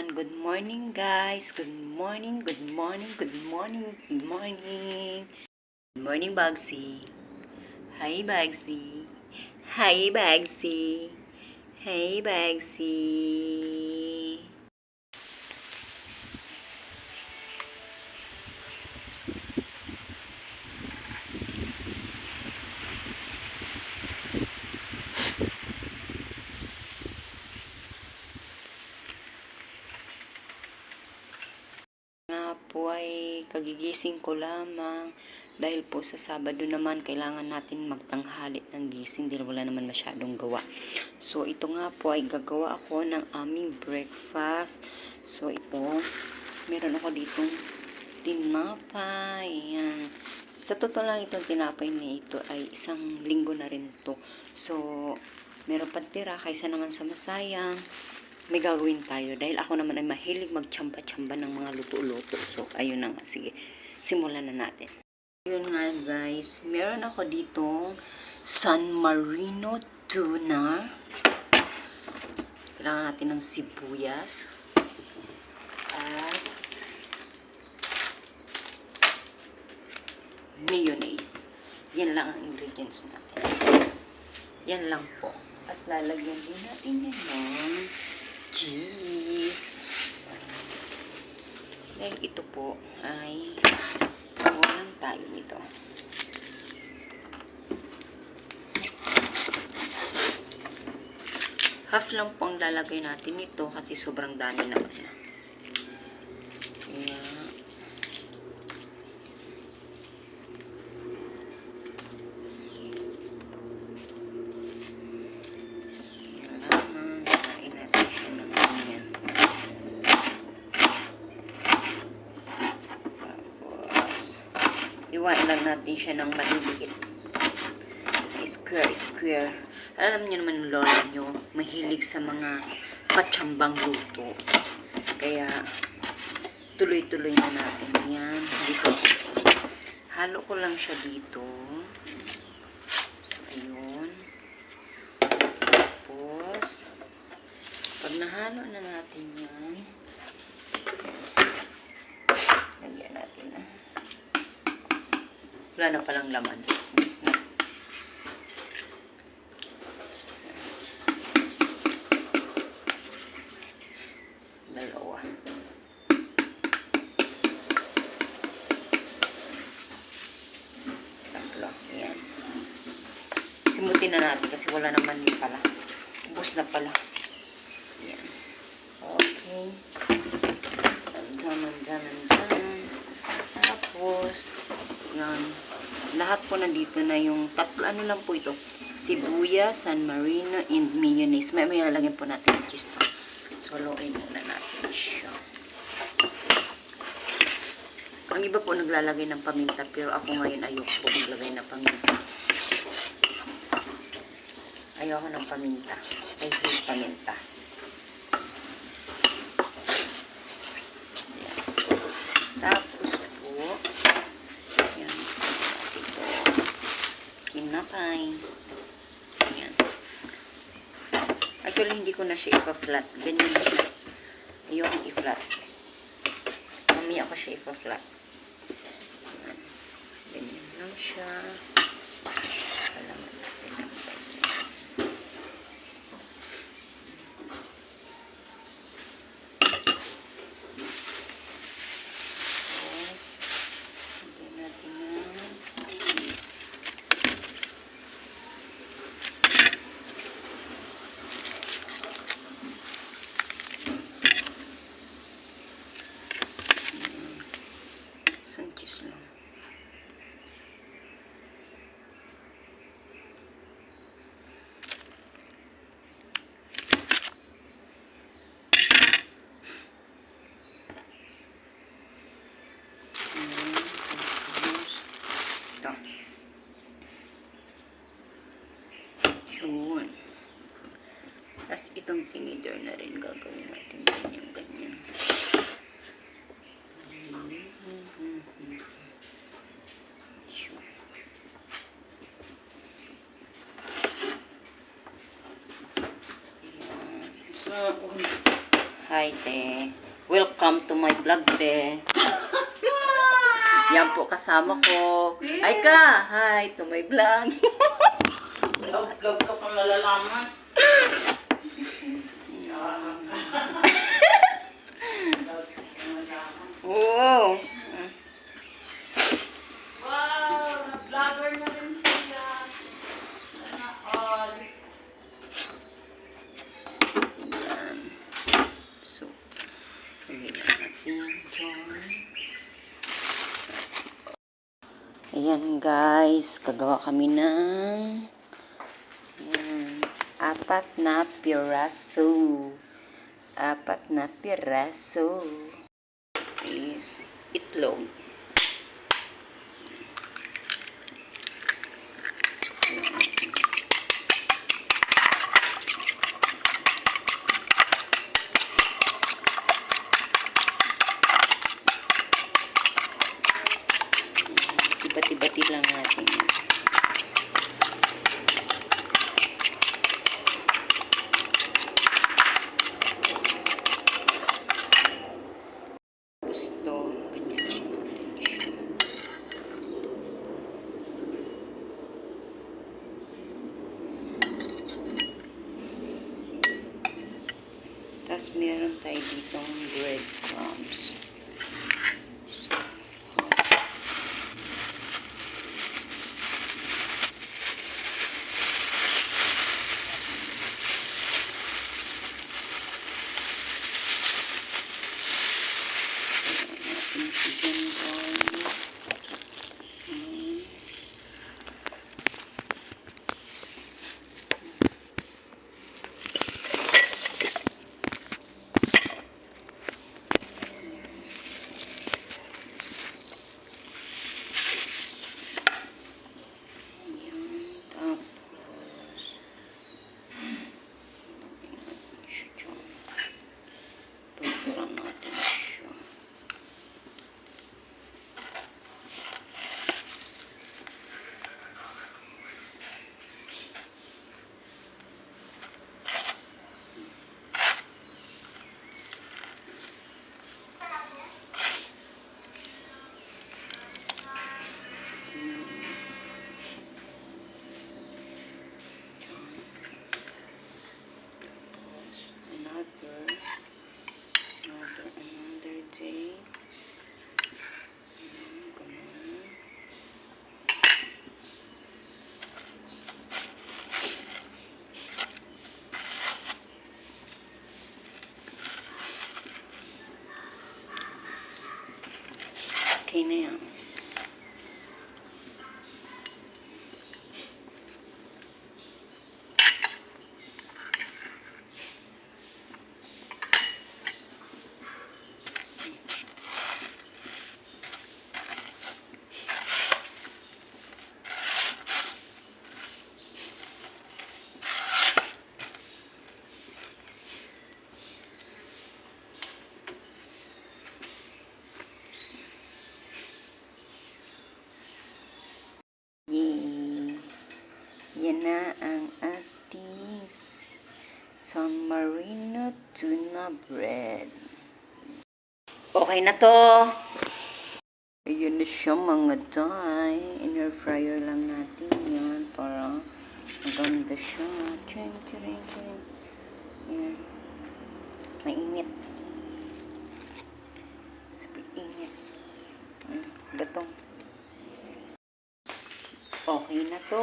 everyone. Good morning, guys. Good morning, good morning, good morning, good morning. Good morning, Bugsy. Hi, Bugsy. Hi, Bugsy. Hey, Bugsy. Nga po ay kagigising ko lamang dahil po sa Sabado naman kailangan natin magtanghali ng gising dahil wala naman masyadong gawa. So ito nga po ay gagawa ako ng aming breakfast. So ito, meron ako ditong tinapay. Ayan. Sa totoo lang itong tinapay na ito ay isang linggo na rin to. So meron pa tira kaysa naman sa masayang. May gagawin tayo dahil ako naman ay mahilig magtsamba-tsamba ng mga luto-luto. So, ayun na nga. Sige, simulan na natin. Ayun nga guys, meron ako ditong San Marino tuna. Kailangan natin ng sibuyas. At mayonnaise. Yan lang ang ingredients natin. Yan lang po. At lalagyan din natin yan ng cheese. Dahil ito po ay walang tayo nito. Half lang po ang lalagay natin nito kasi sobrang dami naman na. Kaya iwain lang natin siya ng maliliit. Square. Alam niyo naman yung lola nyo, mahilig sa mga patsambang luto. Kaya, tuloy-tuloy na natin. Yan. Dito. Halo ko lang siya dito. So, ayun. Tapos, pag nahalo na natin yan, lagyan natin na. Wala na palang laman. Bis na. So, dalawa. Tatlo. Ayan. Simutin na natin kasi wala naman pala. Ubus na pala. Ayan. Okay. Nandyan. Tapos, yan. Lahat po nandito na yung tatlo. Ano lang po ito? Sibuyas, San Marino, and mayonnaise. May lalagyan po natin yung cheese to. So, haluin muna natin siya. Ang iba po naglalagay ng paminta, pero ako ngayon ayoko po maglagay ng paminta. Ayoko ng paminta. I hate paminta. Yan. Tapos po, yan. Ito. Kinapay. Ayan. Actually, hindi ko na siya ipa-flat. Ganyan na siya. Ayoko i-flat. Mamaya ko siya ipa-flat. Ayan. Ganyan lang siya. Alaman natin ang ganyan. Tapos, lagyan natin ng cheese. Sanchez lang. Ito. Yun. Tapos itong tinidor na rin gagawin natin ganyan. So, Hi, te. Welcome to my vlog, te. Yan po kasama ko. Ay ka! Hi to my vlog. Love ka kung malalaman. Oo. Wow! Nag-vlogger na rin sila. Sana all. Yan. So, lagyan natin dyan. Ayan guys, kagawa kami ng ayan, 4 na piraso. 4 na piraso is itlog. Ibati-bati lang natin. Gusto, ganyan lang natin siya. Tapos meron tayo ditong breadcrumbs. So, natin siya dyan guys. Pagpura natin siya. Another day. Ganun. Okay na yan. Yay! Yan na ang ating San Marino tuna bread. Okay na to. Ayan na siya mga day. In-air fryer lang natin yan para maganda siya. Ching, ching, ching. Ayan. Mainit. Super init. Gatong. Okay na to.